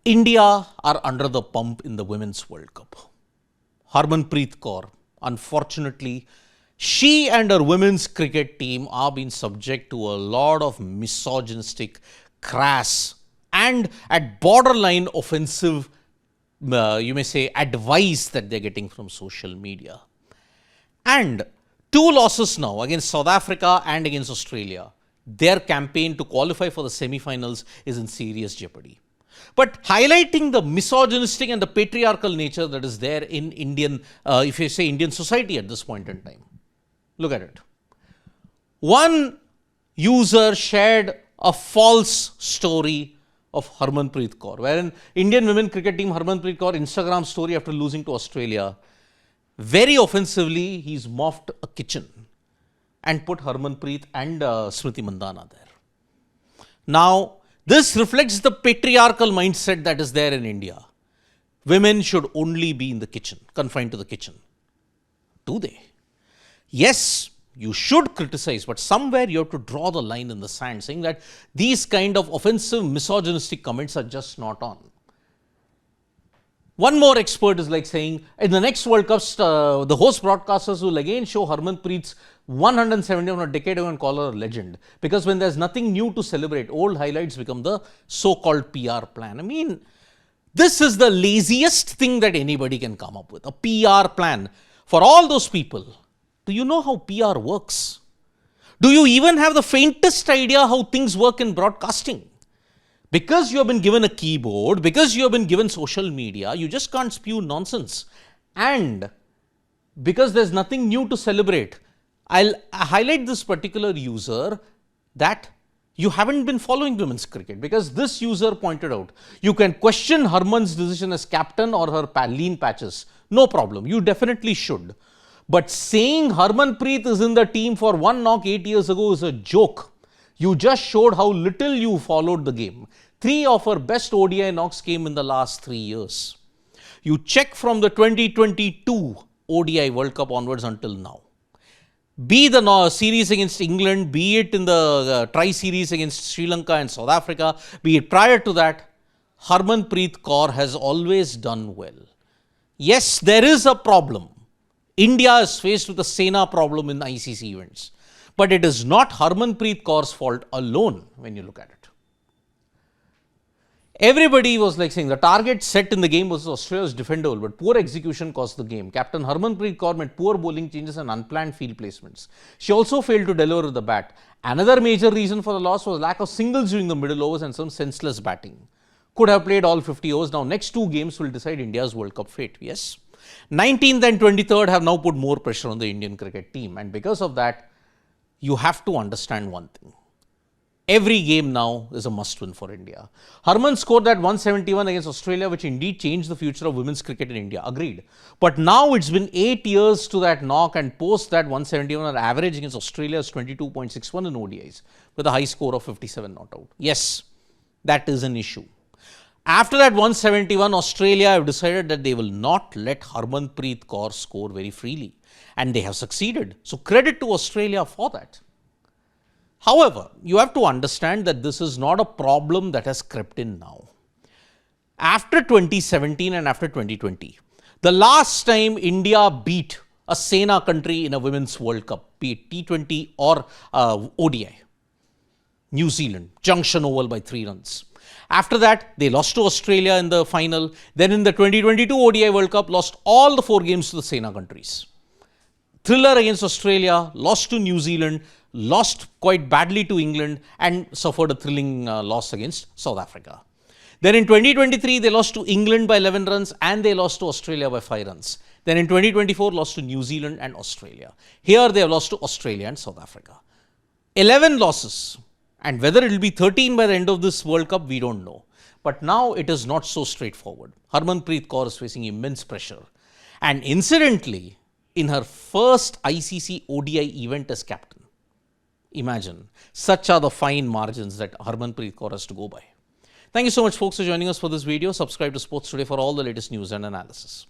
India are under the pump in the Women's World Cup. Harmanpreet Kaur, unfortunately, she and her women's cricket team are being subject to a lot of misogynistic, crass, and at borderline offensive, you may say, advice that they're getting from social media. And two losses now against South Africa and against Australia. Their campaign to qualify for the semi-finals is in serious jeopardy. But highlighting the misogynistic and the patriarchal nature that is there in Indian, if you say Indian society at this point in time. Look at it. One user shared a false story of Harmanpreet Kaur, wherein Indian women cricket team Harmanpreet Kaur Instagram story after losing to Australia. Very offensively, he's morphed a kitchen and put Harmanpreet and Smriti Mandhana there. Now, this reflects the patriarchal mindset that is there in India. Women should only be in the kitchen, confined to the kitchen. Do they? Yes, you should criticize, but somewhere you have to draw the line in the sand, saying that these kind of offensive, misogynistic comments are just not on. One more expert is like saying, in the next World Cups, the host broadcasters will again show Harmanpreet's 170 on a decade ago and call her a legend. Because when there's nothing new to celebrate, old highlights become the so-called PR plan. I mean, this is the laziest thing that anybody can come up with, a PR plan. For all those people, do you know how PR works? Do you even have the faintest idea how things work in broadcasting? Because you have been given a keyboard, because you have been given social media, you just can't spew nonsense. And because there's nothing new to celebrate, I'll highlight this particular user that you haven't been following women's cricket, because this user pointed out, you can question Harman's decision as captain or her lean patches. No problem, you definitely should. But saying Harmanpreet is in the team for one knock 8 years ago is a joke. You just showed how little you followed the game. 3 of her best ODI knocks came in the last 3 years. You check from the 2022 ODI World Cup onwards until now. Be the series against England, be it in the tri-series against Sri Lanka and South Africa, be it prior to that, Harmanpreet Kaur has always done well. Yes, there is a problem. India is faced with a SENA problem in ICC events. But it is not Harmanpreet Kaur's fault alone when you look at it. Everybody was like saying the target set in the game was Australia's defendable, but poor execution cost the game. Captain Harmanpreet Kaur made poor bowling changes and unplanned field placements. She also failed to deliver with the bat. Another major reason for the loss was lack of singles during the middle overs and some senseless batting. Could have played all 50 overs. Now, next 2 games will decide India's World Cup fate. Yes. 19th and 23rd have now put more pressure on the Indian cricket team. And because of that, you have to understand one thing. Every game now is a must-win for India. Harman scored that 171 against Australia, which indeed changed the future of women's cricket in India. Agreed. But now it's been 8 years to that knock, and post that 171, our average against Australia is 22.61 in ODIs, with a high score of 57 not out. Yes, that is an issue. After that 171, Australia have decided that they will not let Harmanpreet Kaur score very freely. And they have succeeded. So credit to Australia for that. However, you have to understand that this is not a problem that has crept in now. After 2017 and after 2020, the last time India beat a SENA country in a Women's World Cup, be it T20 or ODI, New Zealand, Junction Oval by 3 runs. After that, they lost to Australia in the final. Then in the 2022 ODI World Cup, lost all the 4 games to the SENA countries. Thriller against Australia, lost to New Zealand, lost quite badly to England, and suffered a thrilling loss against South Africa. Then in 2023, they lost to England by 11 runs and they lost to Australia by 5 runs. Then in 2024, lost to New Zealand and Australia. Here, they have lost to Australia and South Africa. 11 losses. And whether it will be 13 by the end of this World Cup, we don't know. But now it is not so straightforward. Harmanpreet Kaur is facing immense pressure. And incidentally, in her first ICC ODI event as captain. Imagine, such are the fine margins that Harmanpreet Kaur has to go by. Thank you so much, folks, for joining us for this video. Subscribe to Sports Today for all the latest news and analysis.